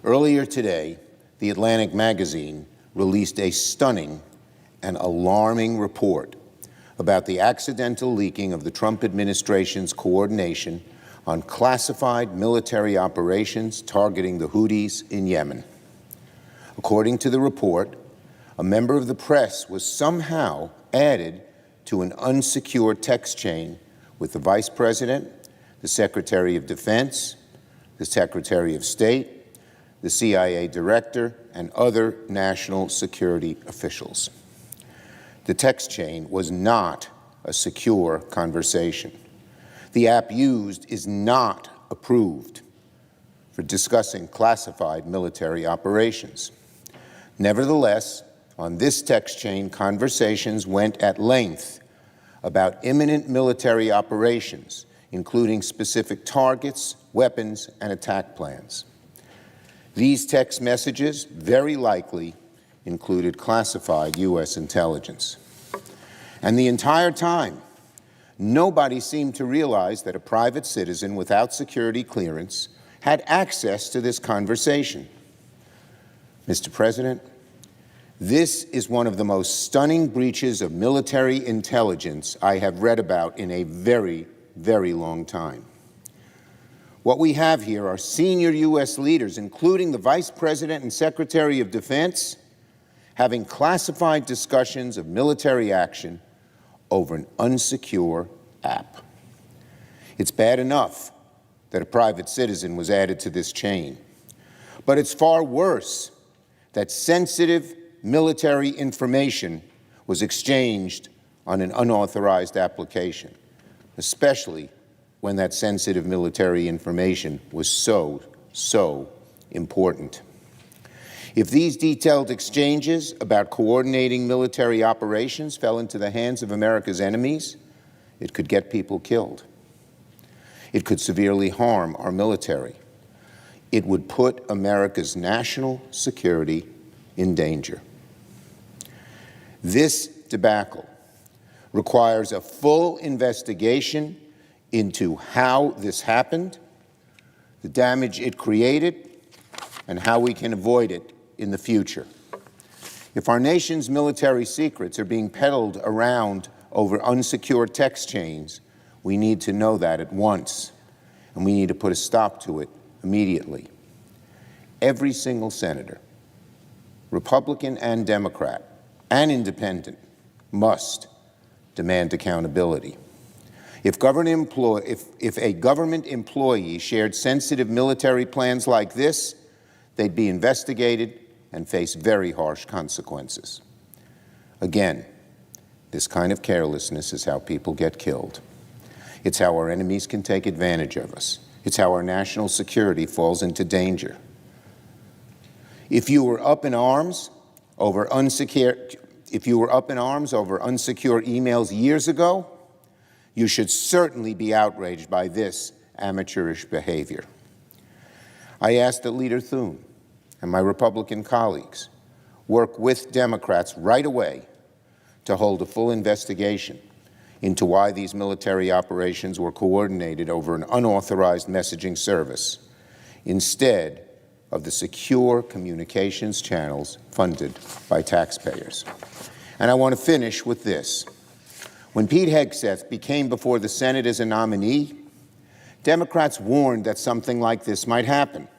Earlier today, The Atlantic magazine released a stunning and alarming report about the accidental leaking of the Trump administration's coordination on classified military operations targeting the Houthis in Yemen. According to the report, a member of the press was somehow added to an unsecured text chain with the Vice President, the Secretary of Defense, the Secretary of State, the CIA Director, and other national security officials. The text chain was not a secure conversation. The app used is not approved for discussing classified military operations. Nevertheless, on this text chain, conversations went at length about imminent military operations, including specific targets, weapons, and attack plans. These text messages very likely included classified U.S. intelligence. And the entire time, nobody seemed to realize that a private citizen without security clearance had access to this conversation. Mr. President, this is one of the most stunning breaches of military intelligence I have read about in a very, very long time. What we have here are senior U.S. leaders, including the Vice President and Secretary of Defense, having classified discussions of military action over an unsecure app. It's bad enough that a private citizen was added to this chain, but it's far worse that sensitive military information was exchanged on an unauthorized application, especially when that sensitive military information was so important. If these detailed exchanges about coordinating military operations fell into the hands of America's enemies, it could get people killed. It could severely harm our military. It would put America's national security in danger. This debacle requires a full investigation into how this happened, the damage it created, and how we can avoid it in the future. If our nation's military secrets are being peddled around over unsecured text chains, we need to know that at once, and we need to put a stop to it immediately. Every single senator, Republican and Democrat, and independent, must demand accountability. If a government employee shared sensitive military plans like this, they'd be investigated and face very harsh consequences. Again, this kind of carelessness is how people get killed. It's how our enemies can take advantage of us. It's how our national security falls into danger. If you were up in arms over unsecure emails years ago, you should certainly be outraged by this amateurish behavior. I ask that Leader Thune and my Republican colleagues work with Democrats right away to hold a full investigation into why these military operations were coordinated over an unauthorized messaging service instead of the secure communications channels funded by taxpayers. And I want to finish with this. When Pete Hegseth became before the Senate as a nominee, Democrats warned that something like this might happen.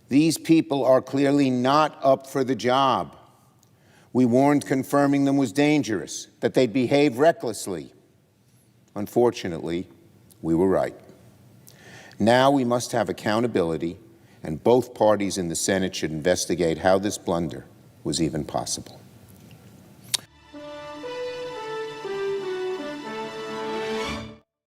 These people are clearly not up for the job. We warned confirming them was dangerous, that they'd behave recklessly. Unfortunately, we were right. Now we must have accountability, and both parties in the Senate should investigate how this blunder was even possible.